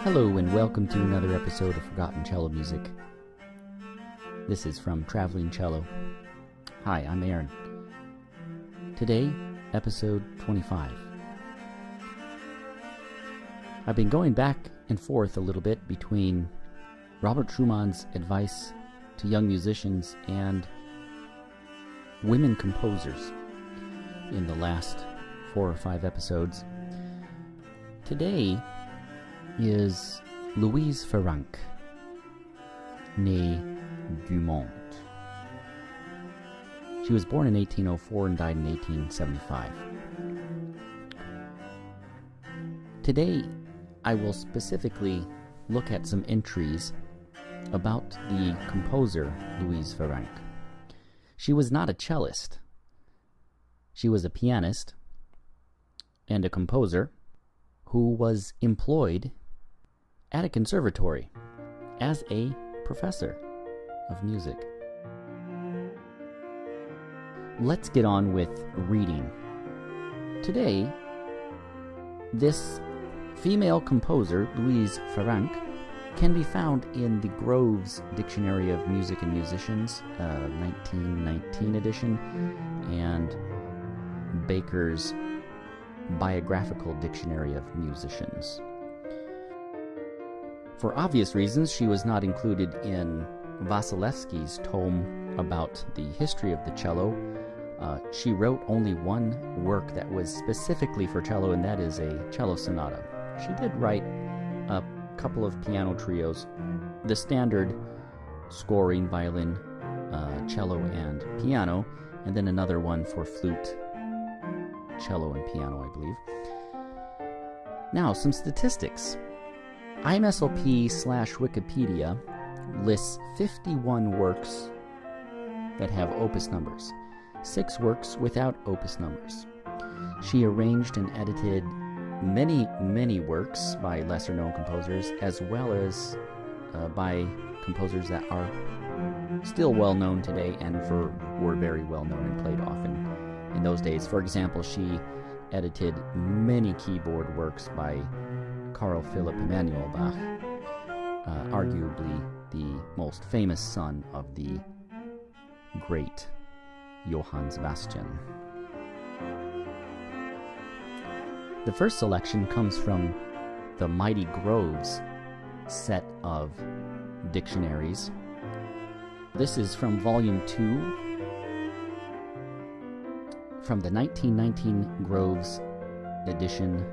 Hello and welcome to another episode of Forgotten Cello Music. This is from Traveling Cello. Hi, I'm Aaron. Today, episode 25. I've been going back and forth a little bit between Robert Schumann's advice to young musicians and women composers in the last 4 or 5 episodes. Today is Louise Farrenc, née Dumont. She was born in 1804 and died in 1875. Today, I will specifically look at some entries about the composer Louise Farrenc. She was not a cellist. She was a pianist and a composer who was employed at a conservatory as a professor of music. Let's get on with reading. Today, this female composer, Louise Farrenc, can be found in the Grove's Dictionary of Music and Musicians, 1919 edition, and Baker's Biographical Dictionary of Musicians. For obvious reasons, she was not included in Wasilewski's tome about the history of the cello. She wrote only one work that was specifically for cello, and that is a cello sonata. She did write a couple of piano trios, the standard scoring, violin, cello, and piano, and then another one for flute, cello, and piano, I believe. Now, some statistics. IMSLP/Wikipedia lists 51 works that have opus numbers, 6 works without opus numbers. She arranged and edited many works by lesser-known composers, as well as by composers that are still well-known today and were very well-known and played often in those days. For example, she edited many keyboard works by Carl Philipp Emanuel Bach, arguably the most famous son of the great Johann Sebastian. The first selection comes from the Mighty Groves set of dictionaries. This is from Volume 2, from the 1919 Groves edition,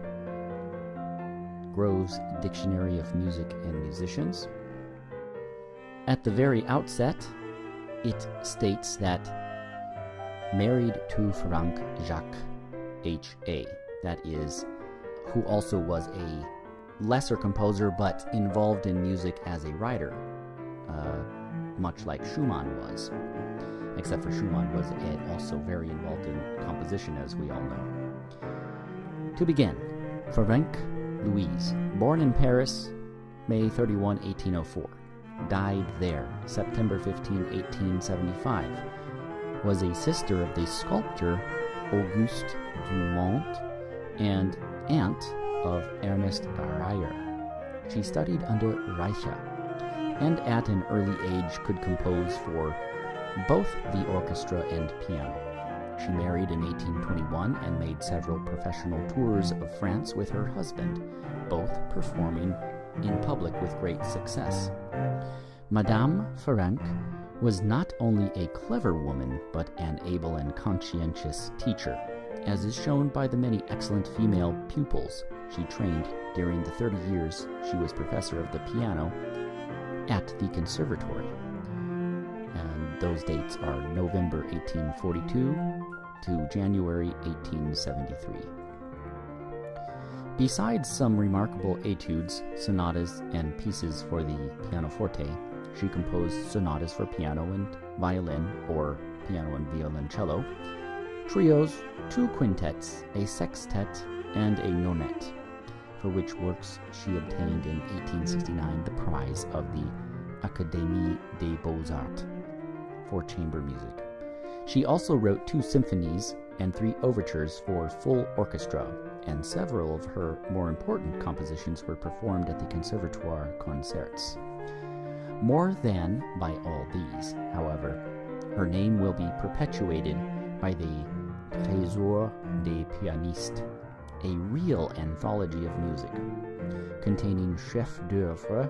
Grove's Dictionary of Music and Musicians. At the very outset, it states that married to Farrenc Jacques H.A., that is, who also was a lesser composer but involved in music as a writer, much like Schumann was, except for Schumann was also very involved in composition, as we all know. To begin, Farrenc Louise, born in Paris, May 31, 1804, died there, September 15, 1875, was a sister of the sculptor Auguste Dumont and aunt of Ernest Reyer. She studied under Reicha, and at an early age could compose for both the orchestra and piano. She married in 1821 and made several professional tours of France with her husband, both performing in public with great success. Madame Farrenc was not only a clever woman, but an able and conscientious teacher, as is shown by the many excellent female pupils she trained during the 30 years she was professor of the piano at the conservatory. And those dates are November 1842 to January 1873. Besides some remarkable etudes, sonatas, and pieces for the pianoforte, she composed sonatas for piano and violin, or piano and violoncello, trios, 2 quintets, a sextet, and a nonette, for which works she obtained in 1869 the prize of the Académie des Beaux-Arts for chamber music. She also wrote 2 symphonies, and 3 overtures for full orchestra, and several of her more important compositions were performed at the Conservatoire concerts. More than by all these, however, her name will be perpetuated by the Trésor des pianistes, a real anthology of music, containing chefs d'oeuvre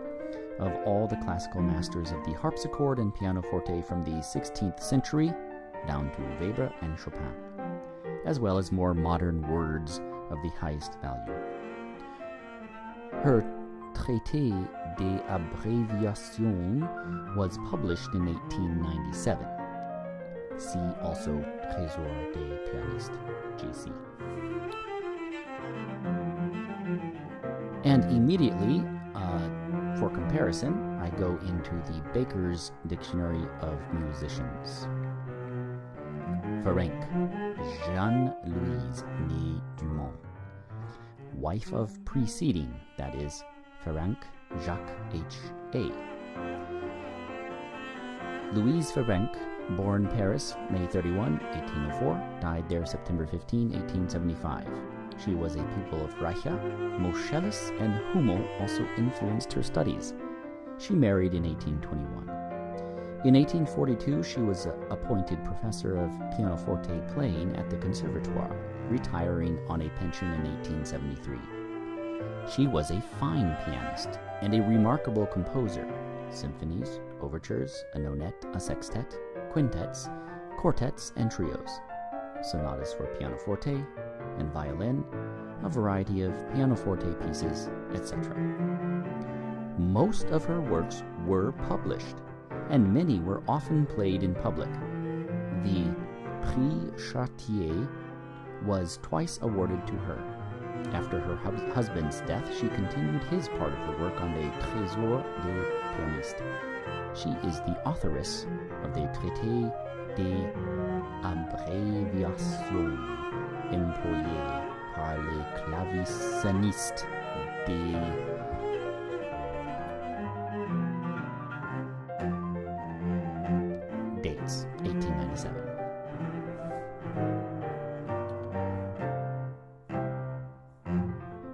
of all the classical masters of the harpsichord and pianoforte from the 16th century down to Weber and Chopin, as well as more modern words of the highest value. Her Traité des Abréviations was published in 1897. See also Trésor des pianistes, GC. And immediately, for comparison, I go into the Baker's Dictionary of Musicians. Farrenc, Jeanne-Louise née Dumont, wife of preceding, that is, Farrenc Jacques H.A. Louise Farrenc, born Paris, May 31, 1804, died there September 15, 1875. She was a pupil of Reicha. Moscheles and Hummel also influenced her studies. She married in 1821. In 1842, she was appointed professor of pianoforte playing at the Conservatoire, retiring on a pension in 1873. She was a fine pianist and a remarkable composer. Symphonies, overtures, a nonette, a sextet, quintets, quartets, and trios, sonatas for pianoforte and violin, a variety of pianoforte pieces, etc. Most of her works were published, and many were often played in public. The Prix Chartier was twice awarded to her. After her husband's death, she continued his part of the work on the Trésor des pianistes. She is the authoress of the Traité des Abréviations employées par les clavicinistes des dates, 1897.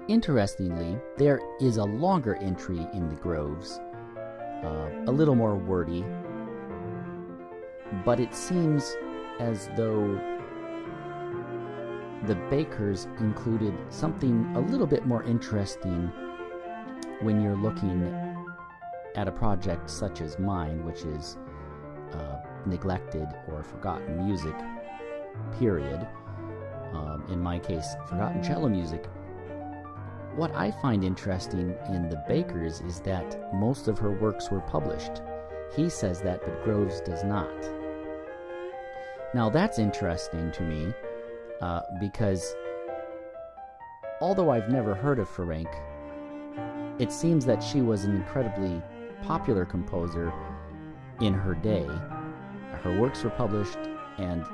Interestingly, there is a longer entry in the Groves, a little more wordy, but it seems as though the Bakers included something a little bit more interesting when you're looking at a project such as mine, which is neglected or forgotten music, period. In my case, forgotten cello music. What I find interesting in the Bakers is that most of her works were published. He says that, but Groves does not. Now that's interesting to me, because although I've never heard of Farrenc, it seems that she was an incredibly popular composer in her day. Her works were published, and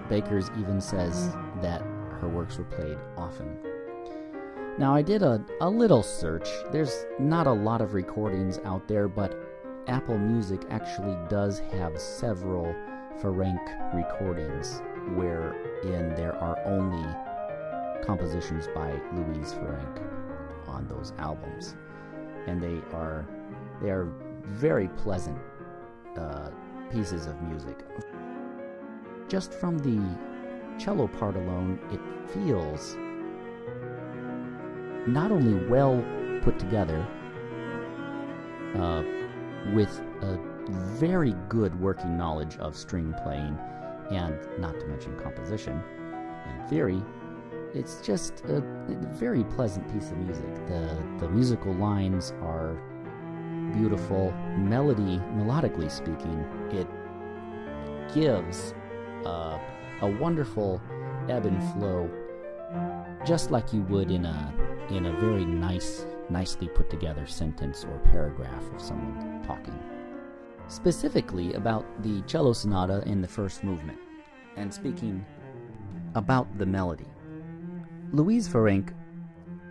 Bakers even says that her works were played often. Now, I did a little search. There's not a lot of recordings out there, but Apple Music actually does have several Farrenc recordings wherein there are only compositions by Louise Farrenc on those albums. And they are very pleasant pieces of music. Just from the cello part alone, it feels not only well put together, with a very good working knowledge of string playing, and not to mention composition and theory, it's just a very pleasant piece of music. The musical lines are beautiful. Melodically speaking, it gives a wonderful ebb and flow, just like you would in a very nicely put together sentence or paragraph of someone talking. Specifically about the cello sonata in the first movement, and speaking about the melody. Louise Farrenc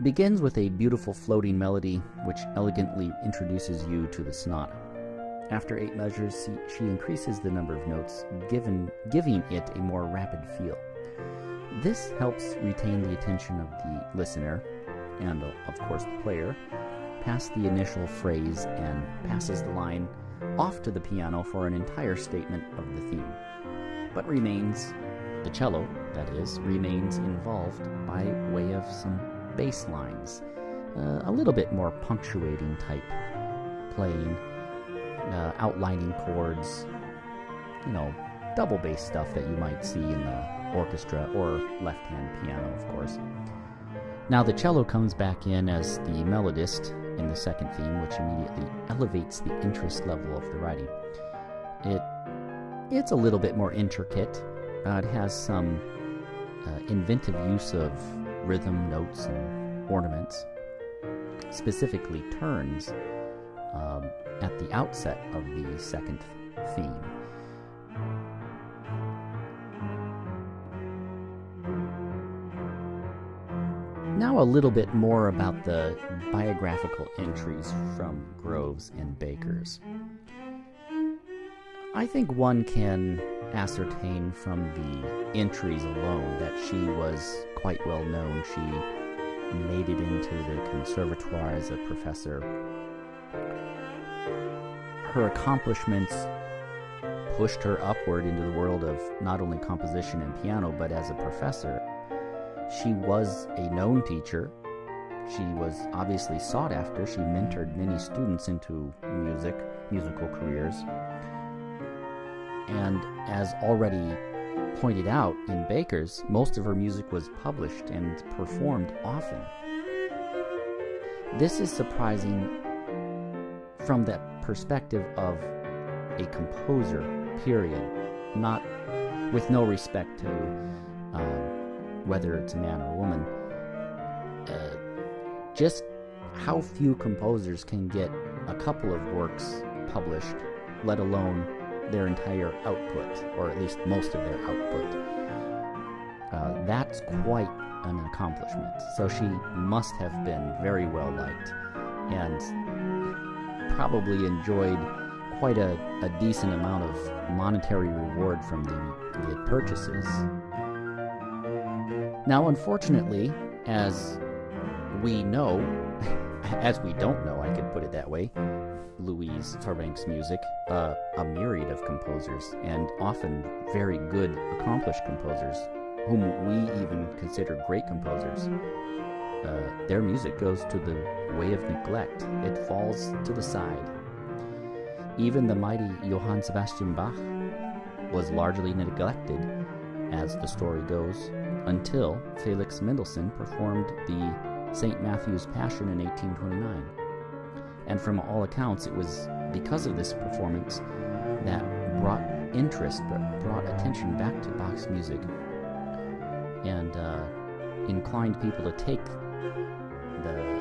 begins with a beautiful floating melody which elegantly introduces you to the sonata. After 8 measures, she increases the number of notes, giving it a more rapid feel. This helps retain the attention of the listener and, of course, the player, past the initial phrase and passes the line off to the piano for an entire statement of the theme, but remains, the cello, that is, remains involved by way of some bass lines, a little bit more punctuating type playing, outlining chords, double bass stuff that you might see in the orchestra or left-hand piano, of course. Now the cello comes back in as the melodist in the second theme, which immediately elevates the interest level of the writing. It's a little bit more intricate. It has some inventive use of rhythm, notes, and ornaments, specifically turns at the outset of the second theme. Now a little bit more about the biographical entries from Groves and Bakers. I think one can ascertain from the entries alone that she was quite well known. She made it into the conservatoire as a professor. Her accomplishments pushed her upward into the world of not only composition and piano, but as a professor. She was a known teacher. She was obviously sought after. She mentored many students into musical careers. And as already pointed out in Bakers, most of her music was published and performed often. This is surprising from the perspective of a composer, period, not with no respect to whether it's a man or a woman. Just how few composers can get a couple of works published, let alone their entire output, or at least most of their output. That's quite an accomplishment. So she must have been very well liked and probably enjoyed quite a decent amount of monetary reward from the purchases. Now, unfortunately, as we know, as we don't know, I could put it that way, Louise Farrenc's music, a myriad of composers, and often very good, accomplished composers, whom we even consider great composers, their music goes to the way of neglect. It falls to the side. Even the mighty Johann Sebastian Bach was largely neglected, as the story goes, until Felix Mendelssohn performed the St. Matthew's Passion in 1829. And from all accounts, it was because of this performance that brought interest, brought attention back to Bach's music, and inclined people to take the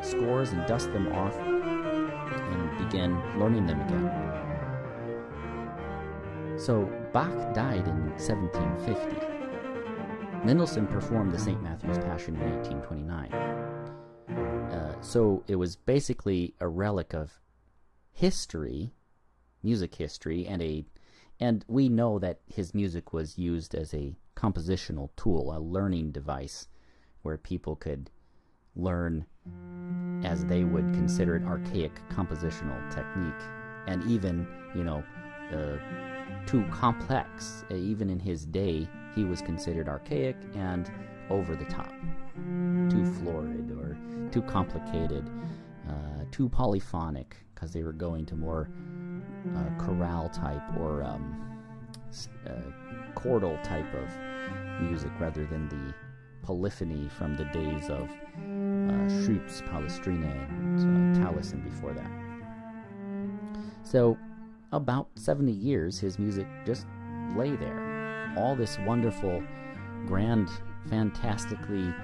scores and dust them off and begin learning them again. So Bach died in 1750. Mendelssohn performed the St. Matthew's Passion in 1829. So it was basically a relic of history, music history, and we know that his music was used as a compositional tool, a learning device, where people could learn as they would consider it archaic compositional technique, and even, too complex. Even in his day, he was considered archaic and over the top, too florid or too complicated, too polyphonic, because they were going to more chorale type or chordal type of music rather than the polyphony from the days of Schütz, Palestrina, and Tallis, and before that. So about 70 years, his music just lay there. All this wonderful, grand, fantastically,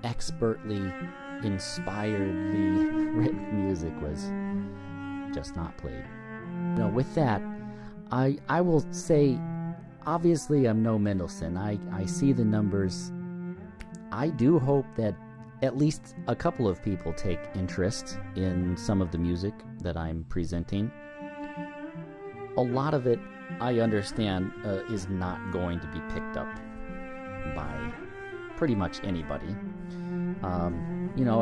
expertly, inspiredly written music was just not played. With that, I will say, obviously I'm no Mendelssohn. I see the numbers. I do hope that at least a couple of people take interest in some of the music that I'm presenting. A lot of it I understand is not going to be picked up by pretty much anybody.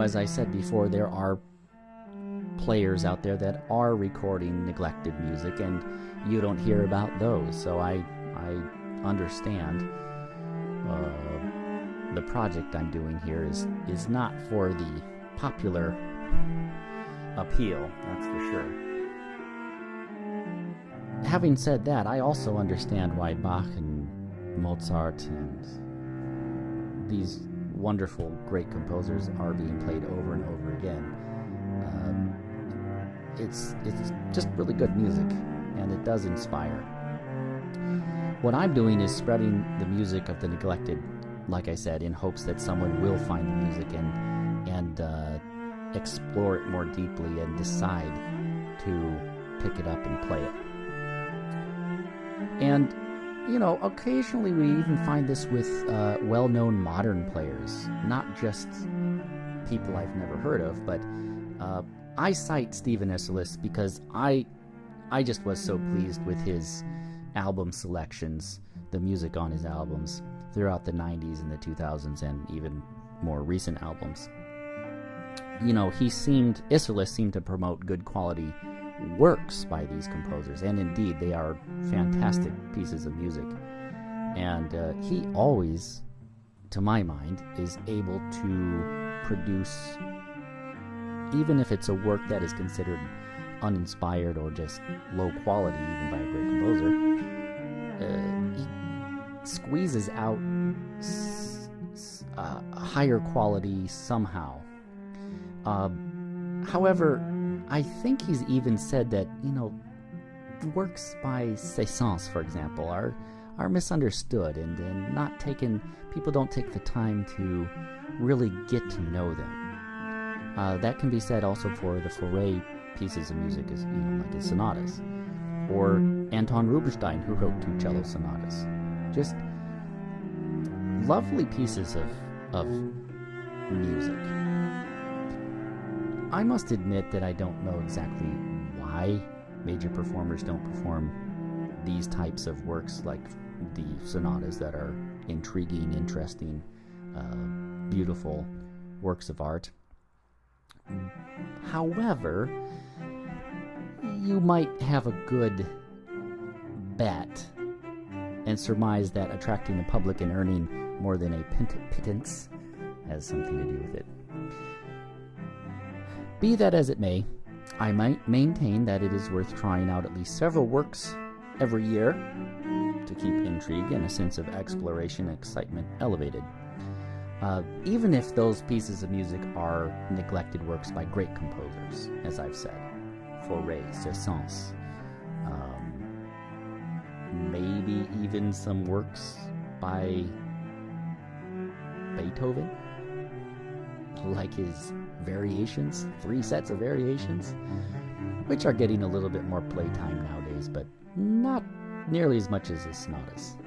As I said before, there are players out there that are recording neglected music, and you don't hear about those. So I understand the project I'm doing here is not for the popular appeal, that's for sure. Having said that, I also understand why Bach and Mozart and these wonderful, great composers are being played over and over again. It's just really good music, and it does inspire. What I'm doing is spreading the music of the neglected, like I said, in hopes that someone will find the music and explore it more deeply and decide to pick it up and play it. And, occasionally we even find this with well-known modern players, not just people I've never heard of, but I cite Stephen Isserlis because I just was so pleased with his album selections, the music on his albums throughout the 90s and the 2000s and even more recent albums. Isserlis seemed to promote good quality works by these composers, and indeed they are fantastic pieces of music. And he always, to my mind, is able to produce, even if it's a work that is considered uninspired or just low quality even by a great composer, he squeezes out a higher quality somehow. However, I think he's even said that, works by Saint-Saëns, for example, are misunderstood and not taken. People don't take the time to really get to know them. That can be said also for the Fauré pieces of music, like his sonatas, or Anton Rubinstein, who wrote 2 cello sonatas. Just lovely pieces of music. I must admit that I don't know exactly why major performers don't perform these types of works, like the sonatas that are intriguing, interesting, beautiful works of art. However, you might have a good bet and surmise that attracting the public and earning more than a pittance has something to do with it. Be that as it may, I might maintain that it is worth trying out at least several works every year to keep intrigue and a sense of exploration and excitement elevated. Even if those pieces of music are neglected works by great composers, as I've said, Fauré, Saint-Saëns, maybe even some works by Beethoven, like his variations, 3 sets of variations, which are getting a little bit more playtime nowadays, but not nearly as much as his sonatas.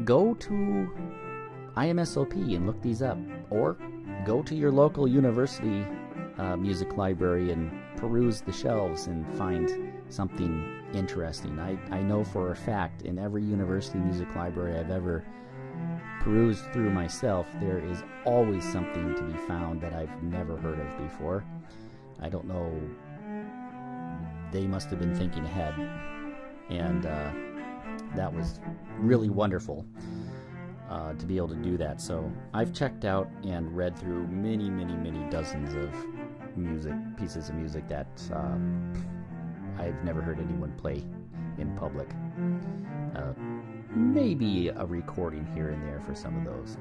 Go to IMSLP and look these up, or go to your local university music library and peruse the shelves and find something interesting. I know for a fact in every university music library I've ever perused through myself, there is always something to be found that I've never heard of before. I don't know, they must have been thinking ahead, and that was really wonderful to be able to do that. So I've checked out and read through many dozens of pieces of music that I've never heard anyone play in public. Maybe a recording here and there for some of those.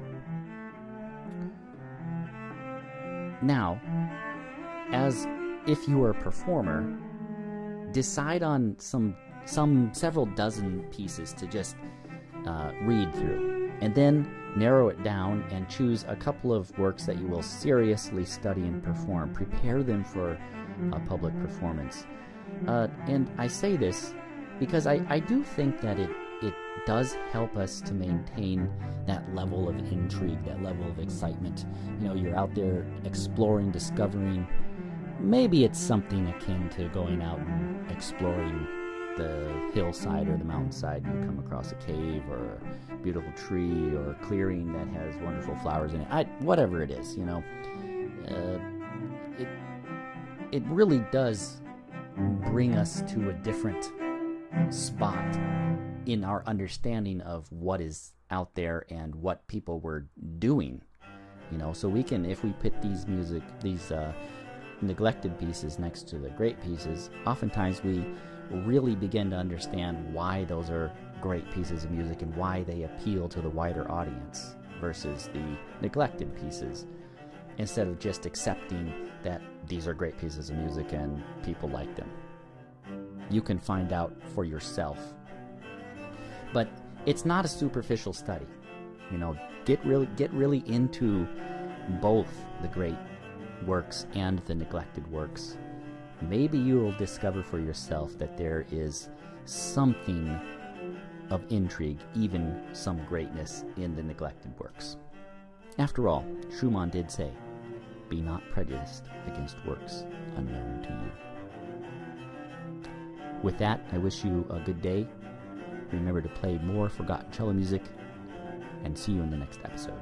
Now, as if you are a performer, decide on several dozen pieces to just read through, and then narrow it down and choose a couple of works that you will seriously study and perform. Prepare them for a public performance. And I say this because I do think that it does help us to maintain that level of intrigue, that level of excitement. You're out there exploring, discovering. Maybe it's something akin to going out and exploring the hillside or the mountainside, you come across a cave or a beautiful tree or a clearing that has wonderful flowers in it. Whatever it is, you know, it really does bring us to a different spot in our understanding of what is out there and what people were doing, you know. So we can, if we put these neglected pieces next to the great pieces, oftentimes we really begin to understand why those are great pieces of music and why they appeal to the wider audience versus the neglected pieces, instead of just accepting that these are great pieces of music and people like them. You can find out for yourself. But it's not a superficial study. You know, get really into both the great works and the neglected works. Maybe you will discover for yourself that there is something of intrigue, even some greatness, in the neglected works. After all, Schumann did say, "Be not prejudiced against works unknown to you." With that, I wish you a good day. Remember to play more forgotten cello music, and see you in the next episode.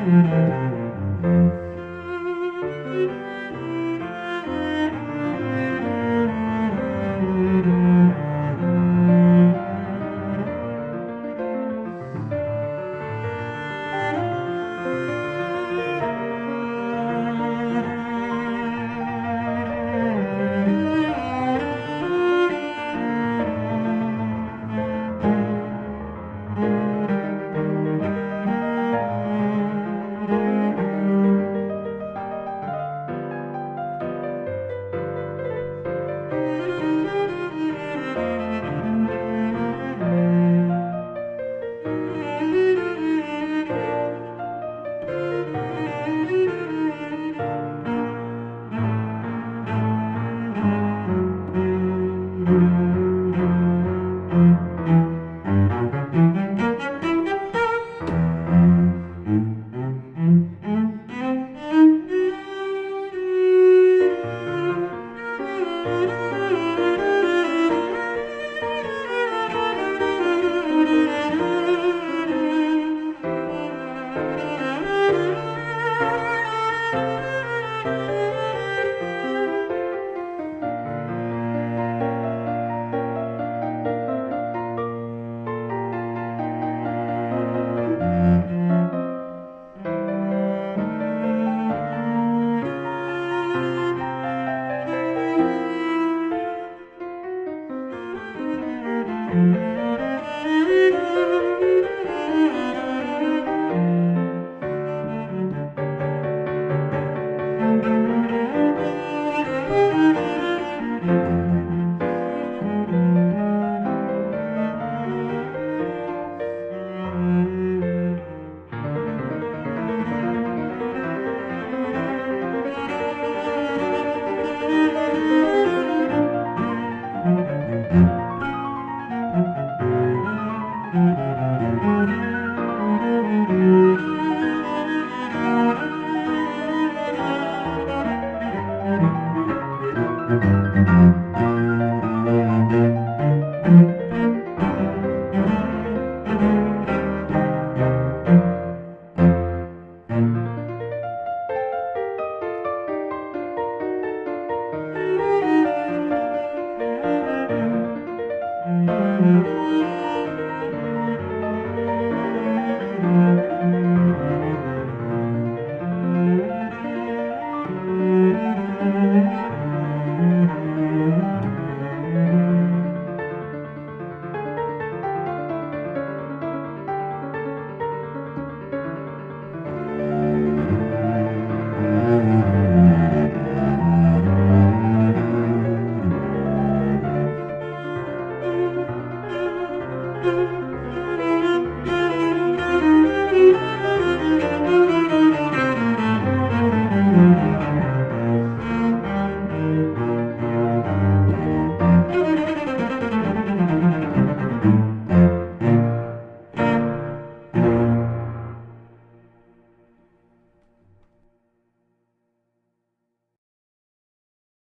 Thank you.